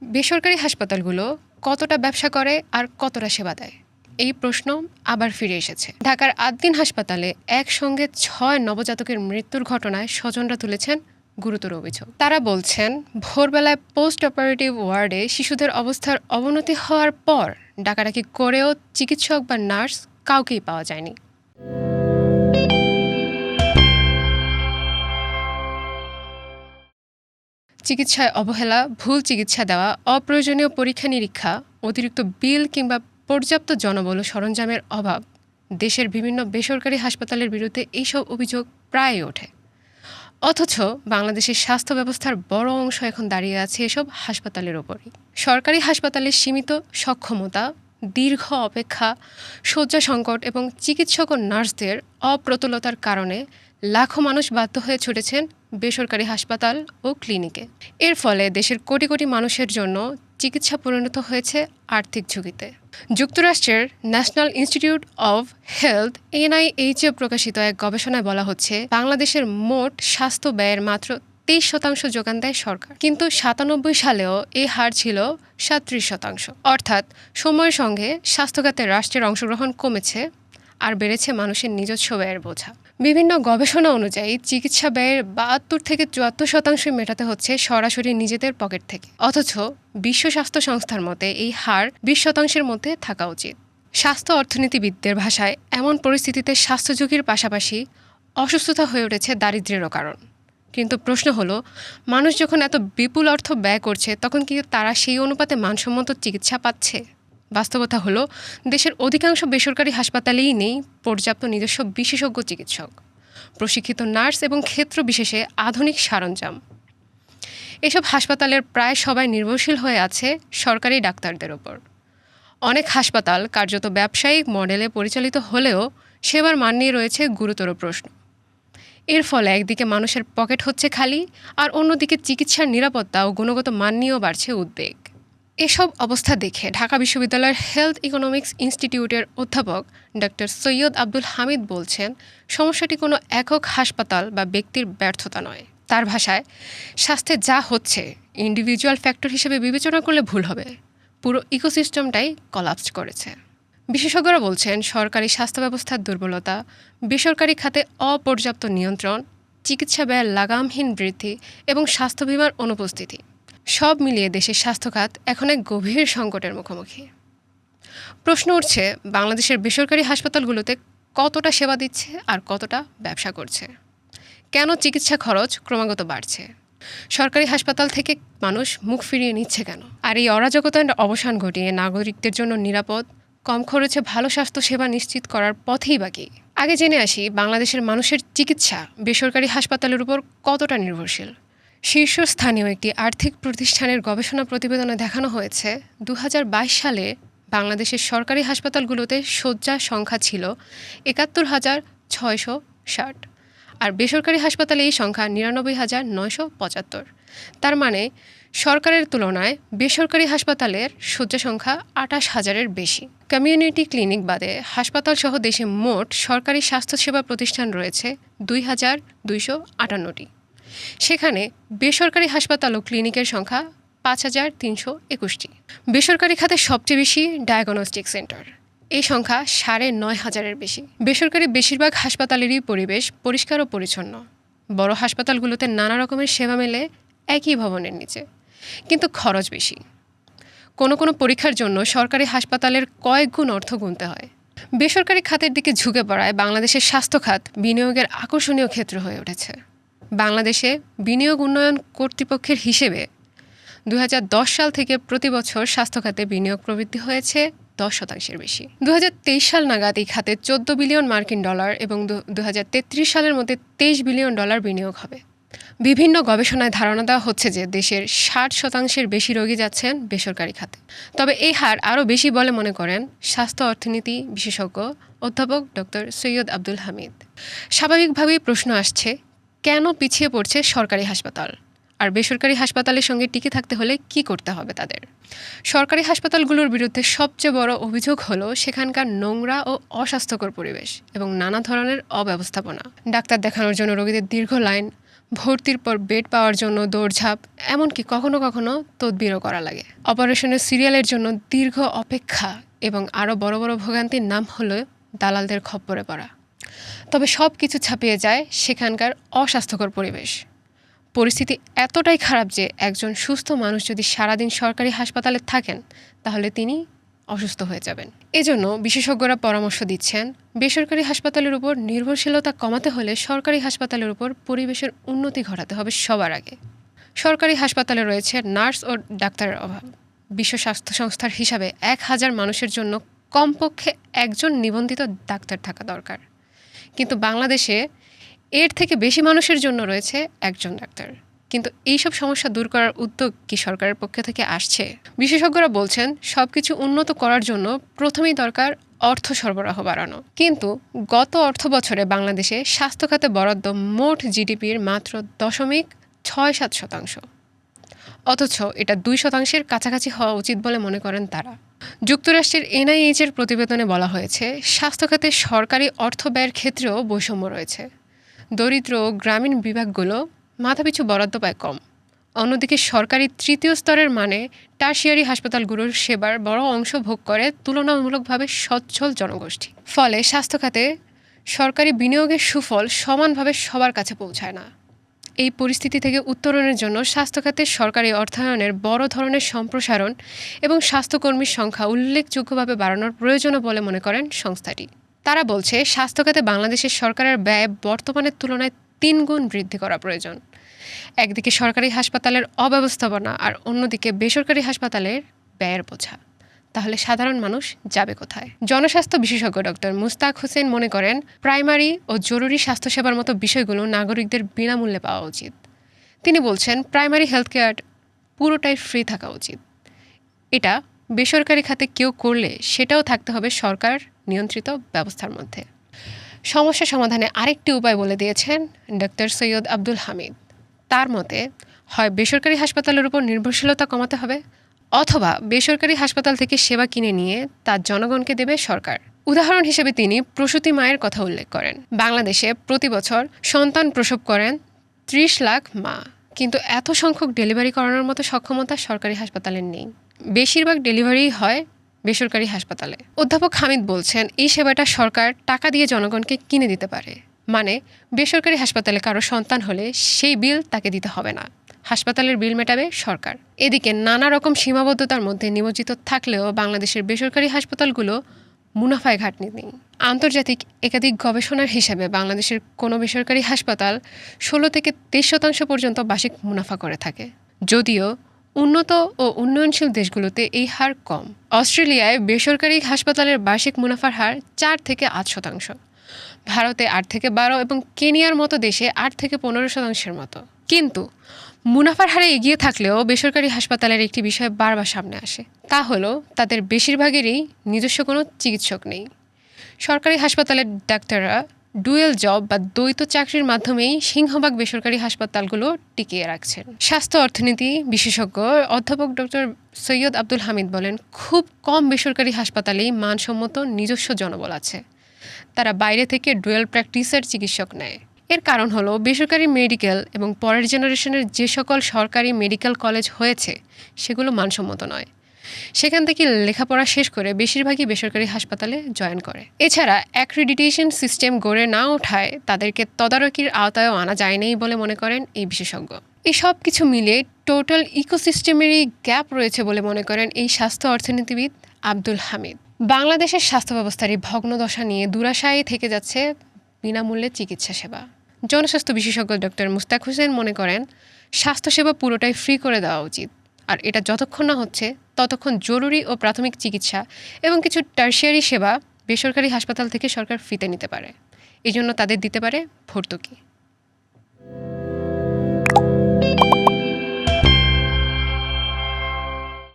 বেসরকারি হাসপাতালগুলো কতটা ব্যবসা করে আর কতটা সেবা দেয়, এই প্রশ্ন আবার ফিরে এসেছে। ঢাকার আদ্দিন হাসপাতালে একসঙ্গে ৬ নবজাতকের মৃত্যুর ঘটনায় স্বজনরা তুলেছেন গুরুতর অভিযোগ। তারা বলছেন, ভোরবেলায় পোস্ট অপারেটিভ ওয়ার্ডে শিশুদের অবস্থার অবনতি হওয়ার পর ডাকাডাকি করেও চিকিৎসক বা নার্স কাউকেই পাওয়া যায়নি। চিকিৎসায় অবহেলা, ভুল চিকিৎসা দেওয়া, অপ্রয়োজনীয় পরীক্ষা নিরীক্ষা, অতিরিক্ত বিল কিংবা পর্যাপ্ত জনবল ও সরঞ্জামের অভাব, দেশের বিভিন্ন বেসরকারি হাসপাতালের বিরুদ্ধে এইসব অভিযোগ প্রায়ই ওঠে। অথচ বাংলাদেশের স্বাস্থ্য ব্যবস্থার বড় অংশ এখন দাঁড়িয়ে আছে এসব হাসপাতালের ওপরই। সরকারি হাসপাতালের সীমিত সক্ষমতা, দীর্ঘ অপেক্ষা, শয্যা সংকট এবং চিকিৎসক ও নার্সদের অপ্রতুলতার কারণে লাখো মানুষ বাধ্য হয়ে ছুটেছেন বেসরকারি হাসপাতাল ও ক্লিনিকে। এর ফলে দেশের কোটি কোটি মানুষের জন্য চিকিৎসা পরিণত হয়েছে আর্থিক ঝুঁকিতে। যুক্তরাষ্ট্রের national institute of health NIH প্রকাশিত এক গবেষণায় বলা হচ্ছে, বাংলাদেশের মোট স্বাস্থ্য ব্যয়ের মাত্র 23% যোগান দেয় সরকার, কিন্তু 97 সালেও এই হার ছিল 37%। অর্থাৎ সময়ের সঙ্গে স্বাস্থ্যখাতে রাষ্ট্রের অংশগ্রহণ কমেছে আর বেড়েছে মানুষের নিজস্ব ব্যয়ের বোঝা। বিভিন্ন গবেষণা অনুযায়ী চিকিৎসা ব্যয়ের 72 থেকে 74% মেটাতে হচ্ছে সরাসরি নিজেদের পকেট থেকে। অথচ বিশ্ব স্বাস্থ্য সংস্থার মতে এই হার 20%-এর মধ্যে থাকা উচিত। স্বাস্থ্য অর্থনীতিবিদদের ভাষায় এমন পরিস্থিতিতে স্বাস্থ্য ঝুঁকির পাশাপাশি অসুস্থতা হয়ে উঠেছে দারিদ্র্যেরও কারণ। কিন্তু প্রশ্ন হলো, মানুষ যখন এত বিপুল অর্থ ব্যয় করছে তখন কি তারা সেই অনুপাতে মানসম্মত চিকিৎসা পাচ্ছে? বাস্তবতা হলো, দেশের অধিকাংশ বেসরকারি হাসপাতালেই নেই পর্যাপ্ত নিজস্ব বিশেষজ্ঞ চিকিৎসক, প্রশিক্ষিত নার্স এবং ক্ষেত্র বিশেষে আধুনিক সরঞ্জাম। এসব হাসপাতালের প্রায় সবাই নির্ভরশীল হয়ে আছে সরকারি ডাক্তারদের ওপর। অনেক হাসপাতাল কার্যত ব্যবসায়িক মডেলে পরিচালিত হলেও সেবার মান নিয়ে রয়েছে গুরুতর প্রশ্ন। এর ফলে একদিকে মানুষের পকেট হচ্ছে খালি, আর অন্যদিকে চিকিৎসার নিরাপত্তা ও গুণগত মান নিয়েও বাড়ছে উদ্বেগ। এসব অবস্থা দেখে ঢাকা বিশ্ববিদ্যালয়ের হেলথ ইকোনমিক্স ইনস্টিটিউটের অধ্যাপক ডক্টর সৈয়দ আব্দুল হামিদ বলছেন, সমস্যাটি কোনো একক হাসপাতাল বা ব্যক্তির ব্যর্থতা নয়। তার ভাষায়, স্বাস্থ্যে যা হচ্ছে ইন্ডিভিজুয়াল ফ্যাক্টর হিসেবে বিবেচনা করলে ভুল হবে। পুরো ইকোসিস্টেমটাই কলাপস করেছে। বিশেষজ্ঞরা বলছেন, সরকারি স্বাস্থ্য ব্যবস্থার দুর্বলতা, বেসরকারি খাতে অপর্যাপ্ত নিয়ন্ত্রণ, চিকিৎসা ব্যয়ের লাগামহীন বৃদ্ধি এবং স্বাস্থ্য বিমার অনুপস্থিতি সব মিলিয়ে দেশের স্বাস্থ্যখাত এখন এক গভীর সংকটের মুখোমুখি। প্রশ্ন উঠছে, বাংলাদেশের বেসরকারি হাসপাতালগুলোতে কতটা সেবা দিচ্ছে আর কতটা ব্যবসা করছে? কেন চিকিৎসা খরচ ক্রমাগত বাড়ছে? সরকারি হাসপাতাল থেকে মানুষ মুখ ফিরিয়ে নিচ্ছে কেন? আর এই অরাজকতার অবসান ঘটিয়ে নাগরিকদের জন্য নিরাপদ, কম খরচে ভালো স্বাস্থ্য সেবা নিশ্চিত করার পথেই বাকি। আগে জেনে আসি, বাংলাদেশের মানুষের চিকিৎসা বেসরকারি হাসপাতালের উপর কতটা নির্ভরশীল। শীর্ষস্থানীয় একটি আর্থিক প্রতিষ্ঠানের গবেষণা প্রতিবেদনে দেখানো হয়েছে, 2022 সালে বাংলাদেশের সরকারি হাসপাতালগুলোতে শয্যার সংখ্যা ছিল 71,660, আর বেসরকারি হাসপাতালে এই সংখ্যা 99,975। তার মানে সরকারের তুলনায় বেসরকারি হাসপাতালের শয্যা সংখ্যা 28,000-এর বেশি। কমিউনিটি ক্লিনিক বাদে হাসপাতাল সহ দেশে মোট সরকারি স্বাস্থ্যসেবা প্রতিষ্ঠান রয়েছে 2,258টি। সেখানে বেসরকারি হাসপাতাল ও ক্লিনিকের সংখ্যা 5,321টি। বেসরকারি খাতে সবচেয়ে বেশি ডায়াগনস্টিক সেন্টার, এই সংখ্যা 9,500-এর বেশি। বেসরকারি বেশিরভাগ হাসপাতালেরই পরিবেশ পরিষ্কার ও পরিচ্ছন্ন। বড় হাসপাতালগুলোতে নানা রকমের সেবা মেলে একই ভবনের নিচে, কিন্তু খরচ বেশি। কোনো কোনো পরীক্ষার জন্য সরকারি হাসপাতালের কয়েক গুণ অর্থ গুনতে হয়। বেসরকারি খাতের দিকে ঝুঁকে পড়ায় বাংলাদেশের স্বাস্থ্য খাত বিনিয়োগের আকর্ষণীয় ক্ষেত্র হয়ে উঠেছে। বাংলাদেশে বিনিয়োগ উন্নয়ন কর্তৃপক্ষের হিসেবে 2010 সাল থেকে প্রতি বছর স্বাস্থ্য খাতে বিনিয়োগ প্রবৃদ্ধি হয়েছে 10%-এর বেশি। 2023 সাল নাগাদ এই খাতে $14 বিলিয়ন এবং 2033 সালের মধ্যে $23 বিলিয়ন বিনিয়োগ হবে। বিভিন্ন গবেষণায় ধারণা দেওয়া হচ্ছে যে দেশের 60%-এর বেশি রোগী যাচ্ছেন বেসরকারি খাতে। তবে এই হার আরও বেশি বলে মনে করেন স্বাস্থ্য অর্থনীতি বিশেষজ্ঞ অধ্যাপক ডক্টর সৈয়দ আব্দুল হামিদ। স্বাভাবিকভাবেই প্রশ্ন আসছে, কেন পিছিয়ে পড়ছে সরকারি হাসপাতাল? আর বেসরকারি হাসপাতালের সঙ্গে টিকে থাকতে হলে কি করতে হবে তাদের? সরকারি হাসপাতালগুলোর বিরুদ্ধে সবচেয়ে বড় অভিযোগ হলো সেখানকার নোংরা ও অস্বাস্থ্যকর পরিবেশ এবং নানা ধরনের অব্যবস্থাপনা। ডাক্তার দেখানোর জন্য রোগীদের দীর্ঘ লাইন, ভর্তির পর বেড পাওয়ার জন্য দৌড়ঝাঁপ, এমনকি কখনো কখনো তদবিরও করা লাগে। অপারেশনের সিরিয়ালের জন্য দীর্ঘ অপেক্ষা এবং আরও বড় বড় ভোগান্তির নাম হলো দালালদের খপ্পরে পড়া। তবে সব কিছু ছাপিয়ে যায় সেখানকার অস্বাস্থ্যকর পরিবেশ। পরিস্থিতি এতটাই খারাপ যে একজন সুস্থ মানুষ যদি সারাদিন সরকারি হাসপাতালে থাকেন তাহলে তিনি অসুস্থ হয়ে যাবেন। এজন্য বিশেষজ্ঞরা পরামর্শ দিচ্ছেন, বেসরকারি হাসপাতালের উপর নির্ভরশীলতা কমাতে হলে সরকারি হাসপাতালের উপর পরিবেশের উন্নতি ঘটাতে হবে সবার আগে। সরকারি হাসপাতালে রয়েছে নার্স ও ডাক্তারের অভাব। বিশ্ব স্বাস্থ্য সংস্থার হিসাবে 1000 মানুষের জন্য কমপক্ষে একজন নিবন্ধিত ডাক্তার থাকা দরকার, কিন্তু বাংলাদেশে এর থেকে বেশি মানুষের জন্য রয়েছে একজন ডাক্তার। কিন্তু এইসব সমস্যা দূর করার উদ্যোগ কি সরকারের পক্ষ থেকে আসছে? বিশেষজ্ঞরা বলছেন, সবকিছু উন্নত করার জন্য প্রথমেই দরকার অর্থ সরবরাহ বাড়ানো। কিন্তু গত অর্থ বছরে বাংলাদেশে স্বাস্থ্য খাতে বরাদ্দ মোট জিডিপির মাত্র 0.67%, অথচ এটা 2%-এর কাছাকাছি হওয়া উচিত বলে মনে করেন তারা। যুক্তরাষ্ট্রের NIH-এর প্রতিবেদনে বলা হয়েছে, স্বাস্থ্য খাতে সরকারি অর্থ ব্যয়ের ক্ষেত্রেও বৈষম্য রয়েছে। দরিদ্র ও গ্রামীণ বিভাগগুলো মাথাপিছু বরাদ্দ পায় কম। অন্যদিকে সরকারি তৃতীয় স্তরের মানে টারশিয়ারি হাসপাতালগুলোর সেবার বড় অংশ ভোগ করে তুলনামূলকভাবে সচ্ছল জনগোষ্ঠী। ফলে স্বাস্থ্য খাতে সরকারি বিনিয়োগের সুফল সমানভাবে সবার কাছে পৌঁছায় না। এই পরিস্থিতি থেকে উত্তরণের জন্য স্বাস্থ্য খাতে সরকারি অর্থায়নের বড় ধরনের সম্প্রসারণ এবং স্বাস্থ্যকর্মীর সংখ্যা উল্লেখযোগ্যভাবে বাড়ানোর প্রয়োজন বলে মনে করেন সংস্থাটি। তারা বলছে, স্বাস্থ্য খাতে বাংলাদেশের সরকারের ব্যয় বর্তমানের তুলনায় 3 গুণ বৃদ্ধি করা প্রয়োজন। একদিকে সরকারি হাসপাতালের অব্যবস্থাপনা আর অন্যদিকে বেসরকারি হাসপাতালের ব্যয়ের বোঝা। তাহলে সাধারণ মানুষ যাবে কোথায়? জনস্বাস্থ্য বিশেষজ্ঞ ডক্টর মুস্তাক হোসেন মনে করেন, প্রাইমারি ও জরুরি স্বাস্থ্যসেবার মতো বিষয়গুলো নাগরিকদের বিনামূল্যে পাওয়া উচিত। তিনি বলছেন, প্রাইমারি হেলথ কেয়ার পুরোটাই ফ্রি থাকা উচিত। এটা বেসরকারি খাতে কেউ করলে সেটাও থাকতে হবে সরকার নিয়ন্ত্রিত ব্যবস্থার মধ্যে। সমস্যা সমাধানে আরেকটি উপায় বলে দিয়েছেন ডক্টর সৈয়দ আব্দুল হামিদ। তার মতে, হয় বেসরকারি হাসপাতালের উপর নির্ভরশীলতা কমাতে হবে, অথবা বেসরকারি হাসপাতাল থেকে সেবা কিনে নিয়ে তার জনগণকে দেবে সরকার। উদাহরণ হিসেবে তিনি প্রসূতি মায়ের কথা উল্লেখ করেন। বাংলাদেশে প্রতি বছর সন্তান প্রসব করেন 30 লাখ মা, কিন্তু এত সংখ্যক ডেলিভারি করানোর মতো সক্ষমতা সরকারি হাসপাতালের নেই। বেশিরভাগ ডেলিভারি হয় বেসরকারি হাসপাতালে। অধ্যাপক হামিদ বলছেন, এই সেবাটা সরকার টাকা দিয়ে জনগণকে কিনে দিতে পারে। মানে বেসরকারি হাসপাতালে কারো সন্তান হলে সেই বিল তাকে দিতে হবে না, হাসপাতালের বিল মেটাবে সরকার। এদিকে নানা রকম সীমাবদ্ধতার মধ্যে নিমজ্জিত থাকলেও বাংলাদেশের বেসরকারি হাসপাতালগুলো মুনাফায় ঘাটতি নেই। আন্তর্জাতিক একাধিক গবেষণার হিসাবে বাংলাদেশের কোনো বেসরকারি হাসপাতাল 16 থেকে 23% পর্যন্ত বার্ষিক মুনাফা করে থাকে, যদিও উন্নত ও উন্নয়নশীল দেশগুলোতে এই হার কম। অস্ট্রেলিয়ায় বেসরকারি হাসপাতালের বার্ষিক মুনাফার হার 4 থেকে 8%, ভারতে 8 থেকে 12 এবং কেনিয়ার মতো দেশে 8 থেকে 15%-এর মতো। কিন্তু মুনাফার হারে এগিয়ে থাকলেও বেসরকারি হাসপাতালের একটি বিষয় বারবার সামনে আসে, তা হলো তাদের বেশিরভাগেরই নিজস্ব কোনো চিকিৎসক নেই। সরকারি হাসপাতালের ডাক্তাররা ডুয়েল জব বা দ্বৈত চাকরির মাধ্যমেই সিংহভাগ বেসরকারি হাসপাতালগুলো টিকিয়ে রাখছেন। স্বাস্থ্য অর্থনীতি বিশেষজ্ঞ অধ্যাপক ডক্টর সৈয়দ আব্দুল হামিদ বলেন, খুব কম বেসরকারি হাসপাতালেই মানসম্মত নিজস্ব জনবল আছে। তারা বাইরে থেকে ডুয়েল প্র্যাকটিসের চিকিৎসক নেয়। এর কারণ হলো বেসরকারি মেডিকেল এবং পরের জেনারেশনের যে সকল সরকারি মেডিকেল কলেজ হয়েছে সেগুলো মানসম্মত নয়। সেখান থেকে লেখাপড়া শেষ করে বেশিরভাগই বেসরকারি হাসপাতালে জয়েন করে। এছাড়া অ্যাক্রিডিটেশন সিস্টেম গড়ে না ওঠায় তাদেরকে তদারকির আওতায়ও আনা যায়নি বলে মনে করেন এই বিশেষজ্ঞ। এই সব কিছু মিলে টোটাল ইকোসিস্টেমেরই গ্যাপ রয়েছে বলে মনে করেন এই স্বাস্থ্য অর্থনীতিবিদ আব্দুল হামিদ। বাংলাদেশের স্বাস্থ্য ব্যবস্থার এই ভগ্নদশা নিয়ে দুরাশায় থেকে যাচ্ছে বিনামূল্যে চিকিৎসা সেবা। জনস্বাস্থ্য বিশেষজ্ঞ ডক্টর মুস্তাক হোসেন মনে করেন, স্বাস্থ্যসেবা পুরোটাই ফ্রি করে দেওয়া উচিত, আর এটা যতক্ষণ না হচ্ছে ততক্ষণ জরুরি ও প্রাথমিক চিকিৎসা এবং কিছু টারশিয়ারি সেবা বেসরকারি হাসপাতাল থেকে সরকার ফ্রিতে নিতে পারে। এই জন্য তাদের দিতে পারে ভর্তুকি।